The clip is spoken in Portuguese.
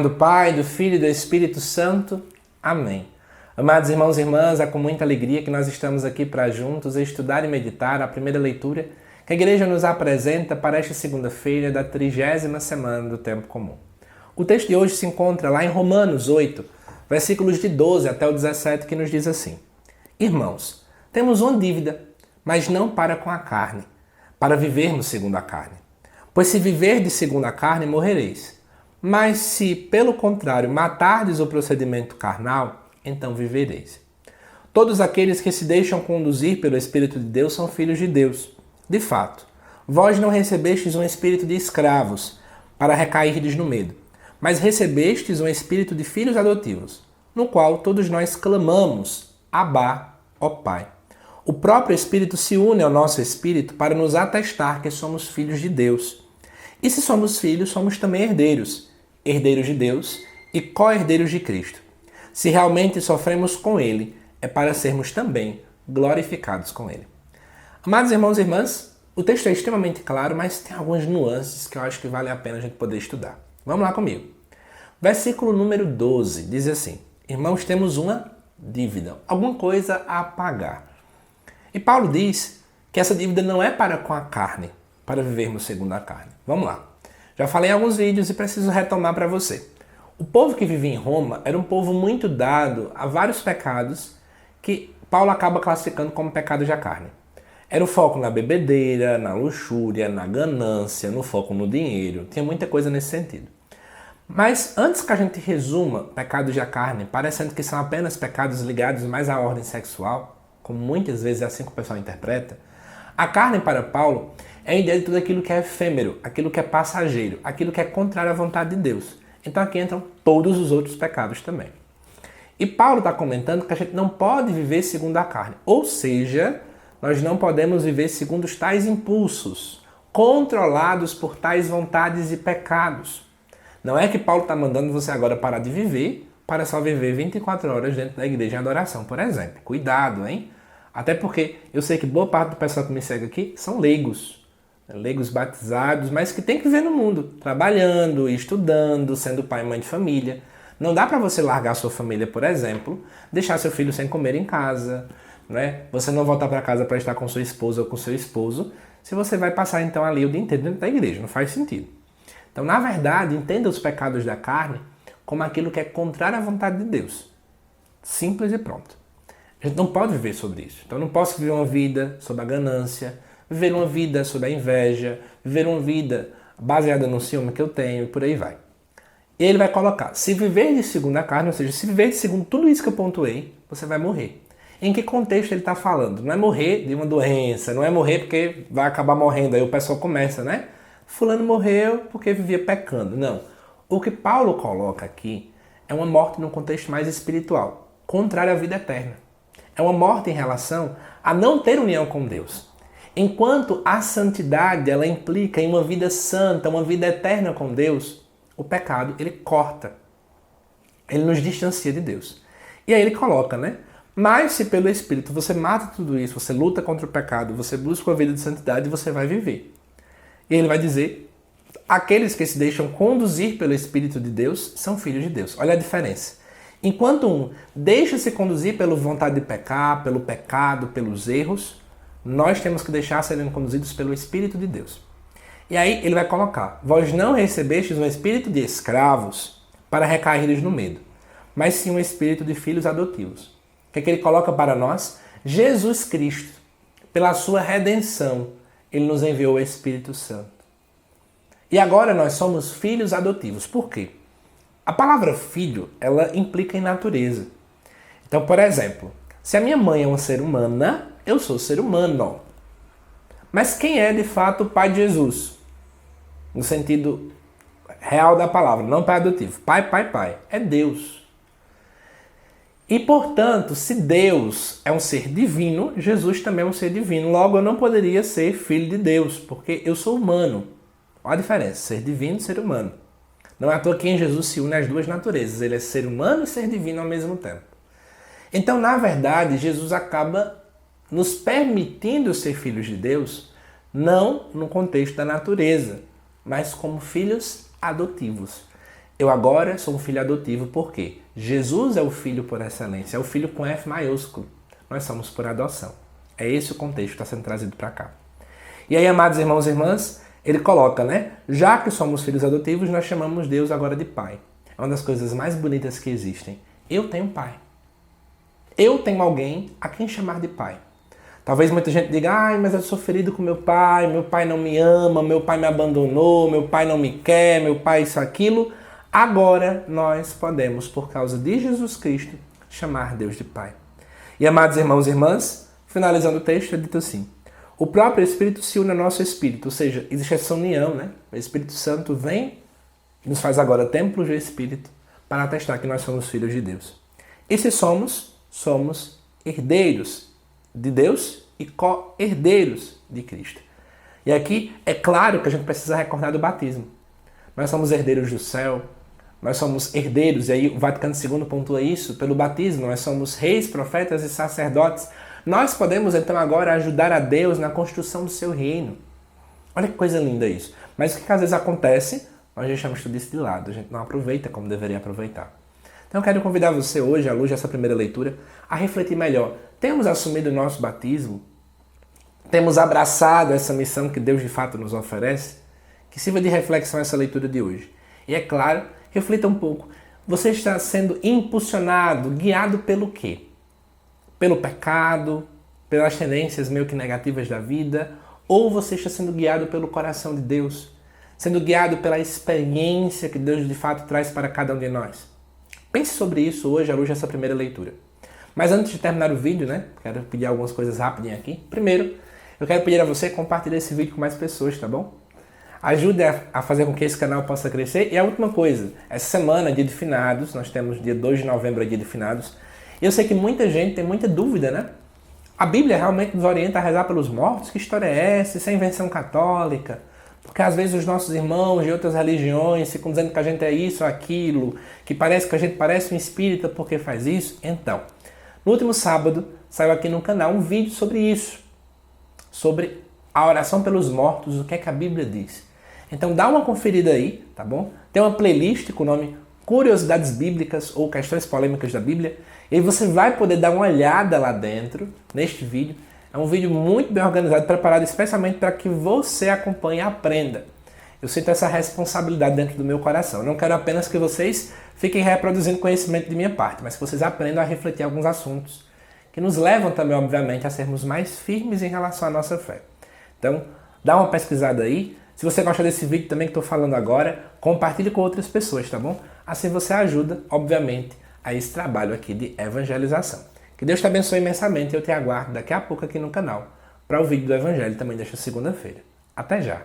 nome do Pai, do Filho e do Espírito Santo. Amém. Amados irmãos e irmãs, é com muita alegria que nós estamos aqui para juntos estudar e meditar a primeira leitura que a Igreja nos apresenta para esta segunda-feira da 30ª semana do Tempo Comum. O texto de hoje se encontra lá em Romanos 8, versículos de 12 até o 17, que nos diz assim: Irmãos, temos uma dívida, mas não para com a carne, para vivermos segundo a carne. Pois se viverdes segundo a carne, morrereis. Mas se, pelo contrário, matardes o procedimento carnal, então vivereis. Todos aqueles que se deixam conduzir pelo Espírito de Deus são filhos de Deus. De fato, vós não recebestes um espírito de escravos, para recairdes no medo, mas recebestes um espírito de filhos adotivos, no qual todos nós clamamos, Abá, ó Pai. O próprio Espírito se une ao nosso espírito para nos atestar que somos filhos de Deus. E se somos filhos, somos também herdeiros, herdeiros de Deus e co-herdeiros de Cristo. Se realmente sofremos com Ele, é para sermos também glorificados com Ele. Amados irmãos e irmãs, o texto é extremamente claro, mas tem algumas nuances que eu acho que vale a pena a gente poder estudar. Vamos lá comigo. Versículo número 12 diz assim: Irmãos, temos uma dívida, alguma coisa a pagar. E Paulo diz que essa dívida não é para com a carne, para vivermos segundo a carne. Vamos lá. Já falei em alguns vídeos e preciso retomar para você. O povo que vivia em Roma era um povo muito dado a vários pecados que Paulo acaba classificando como pecados da carne. Era o foco na bebedeira, na luxúria, na ganância, no foco no dinheiro. Tinha muita coisa nesse sentido. Mas antes que a gente resuma pecados da carne, parecendo que são apenas pecados ligados mais à ordem sexual, como muitas vezes é assim que o pessoal interpreta, a carne para Paulo é a ideia de tudo aquilo que é efêmero, aquilo que é passageiro, aquilo que é contrário à vontade de Deus. Então aqui entram todos os outros pecados também. E Paulo está comentando que a gente não pode viver segundo a carne. Ou seja, nós não podemos viver segundo os tais impulsos, controlados por tais vontades e pecados. Não é que Paulo está mandando você agora parar de viver para só viver 24 horas dentro da igreja em adoração, por exemplo. Cuidado, hein? Até porque eu sei que boa parte do pessoal que me segue aqui são leigos batizados, mas que tem que viver no mundo, trabalhando, estudando, sendo pai e mãe de família. Não dá para você largar sua família, por exemplo, deixar seu filho sem comer em casa, né? Você não voltar para casa para estar com sua esposa ou com seu esposo, se você vai passar então ali o dia inteiro dentro da igreja, não faz sentido. Então, na verdade, entenda os pecados da carne como aquilo que é contrário à vontade de Deus. Simples e pronto. A gente não pode viver sobre isso. Então, eu não posso viver uma vida sob a ganância, viver uma vida sob a inveja, viver uma vida baseada no ciúme que eu tenho e por aí vai. E ele vai colocar, se viver de segundo a carne, ou seja, se viver de segundo tudo isso que eu pontuei, você vai morrer. Em que contexto ele está falando? Não é morrer de uma doença, não é morrer porque vai acabar morrendo, aí o pessoal começa, né? Fulano morreu porque vivia pecando. Não. O que Paulo coloca aqui é uma morte num contexto mais espiritual, contrário à vida eterna. É uma morte em relação a não ter união com Deus. Enquanto a santidade ela implica em uma vida santa, uma vida eterna com Deus, o pecado ele corta. Ele nos distancia de Deus. E aí ele coloca, né? Mas se pelo Espírito você mata tudo isso, você luta contra o pecado, você busca uma vida de santidade, você vai viver. E ele vai dizer, aqueles que se deixam conduzir pelo Espírito de Deus são filhos de Deus. Olha a diferença. Enquanto um deixa-se conduzir pela vontade de pecar, pelo pecado, pelos erros, nós temos que deixar serem conduzidos pelo Espírito de Deus. E aí ele vai colocar, vós não recebestes um espírito de escravos para recairdes no medo, mas sim um espírito de filhos adotivos. O que é que ele coloca para nós? Jesus Cristo, pela sua redenção, ele nos enviou o Espírito Santo. E agora nós somos filhos adotivos. Por quê? A palavra filho, ela implica em natureza. Então, por exemplo, se a minha mãe é uma ser humana, eu sou ser humano. Mas quem é de fato o pai de Jesus? No sentido real da palavra, não pai adotivo. Pai, pai, pai. É Deus. E, portanto, se Deus é um ser divino, Jesus também é um ser divino. Logo, eu não poderia ser filho de Deus, porque eu sou humano. Olha a diferença, ser divino e ser humano. Não é à toa que em Jesus se une as duas naturezas. Ele é ser humano e ser divino ao mesmo tempo. Então, na verdade, Jesus acaba nos permitindo ser filhos de Deus, não no contexto da natureza, mas como filhos adotivos. Eu agora sou um filho adotivo porque Jesus é o filho por excelência, é o filho com F maiúsculo. Nós somos por adoção. É esse o contexto que está sendo trazido para cá. E aí, amados irmãos e irmãs, ele coloca, né? Já que somos filhos adotivos, nós chamamos Deus agora de Pai. É uma das coisas mais bonitas que existem. Eu tenho pai. Eu tenho alguém a quem chamar de pai. Talvez muita gente diga, ai, mas eu sou ferido com meu pai não me ama, meu pai me abandonou, meu pai não me quer, meu pai isso, aquilo. Agora nós podemos, por causa de Jesus Cristo, chamar Deus de Pai. E amados irmãos e irmãs, finalizando o texto, é dito assim: o próprio Espírito se une ao nosso Espírito, ou seja, existe essa união, né? O Espírito Santo vem e nos faz agora templos do Espírito para atestar que nós somos filhos de Deus. E se somos herdeiros de Deus e co-herdeiros de Cristo. E aqui é claro que a gente precisa recordar do batismo. Nós somos herdeiros do céu, nós somos herdeiros, e aí o Vaticano II pontua isso, pelo batismo, nós somos reis, profetas e sacerdotes. Nós podemos então agora ajudar a Deus na construção do seu reino. Olha que coisa linda isso. Mas o que às vezes acontece, nós deixamos tudo isso de lado, a gente não aproveita como deveria aproveitar. Então eu quero convidar você hoje, à luz dessa primeira leitura, a refletir melhor. Temos assumido o nosso batismo? Temos abraçado essa missão que Deus de fato nos oferece? Que sirva de reflexão essa leitura de hoje. E é claro, reflita um pouco. Você está sendo impulsionado, guiado pelo quê? Pelo pecado, pelas tendências meio que negativas da vida? Ou você está sendo guiado pelo coração de Deus? Sendo guiado pela experiência que Deus de fato traz para cada um de nós? Pense sobre isso hoje à luz dessa primeira leitura. Mas antes de terminar o vídeo, né? Quero pedir algumas coisas rapidinho aqui. Primeiro, eu quero pedir a você compartilhar esse vídeo com mais pessoas, tá bom? Ajude a fazer com que esse canal possa crescer. E a última coisa, essa semana, dia de finados, nós temos dia 2 de novembro, dia de finados. E eu sei que muita gente tem muita dúvida, né? A Bíblia realmente nos orienta a rezar pelos mortos? Que história é essa? Isso é invenção católica? Porque às vezes os nossos irmãos de outras religiões ficam dizendo que a gente é isso ou aquilo, que parece que a gente parece um espírita porque faz isso. Então, no último sábado, saiu aqui no canal um vídeo sobre isso. Sobre a oração pelos mortos, o que é que a Bíblia diz. Então dá uma conferida aí, tá bom? Tem uma playlist com o nome Curiosidades Bíblicas ou Questões Polêmicas da Bíblia. E aí você vai poder dar uma olhada lá dentro, neste vídeo. É um vídeo muito bem organizado, preparado especialmente para que você acompanhe e aprenda. Eu sinto essa responsabilidade dentro do meu coração. Eu não quero apenas que vocês fiquem reproduzindo conhecimento de minha parte, mas que vocês aprendam a refletir alguns assuntos que nos levam também, obviamente, a sermos mais firmes em relação à nossa fé. Então, dá uma pesquisada aí. Se você gosta desse vídeo também que estou falando agora, compartilhe com outras pessoas, tá bom? Assim você ajuda, obviamente, a esse trabalho aqui de evangelização. Que Deus te abençoe imensamente e eu te aguardo daqui a pouco aqui no canal para o vídeo do Evangelho também desta segunda-feira. Até já!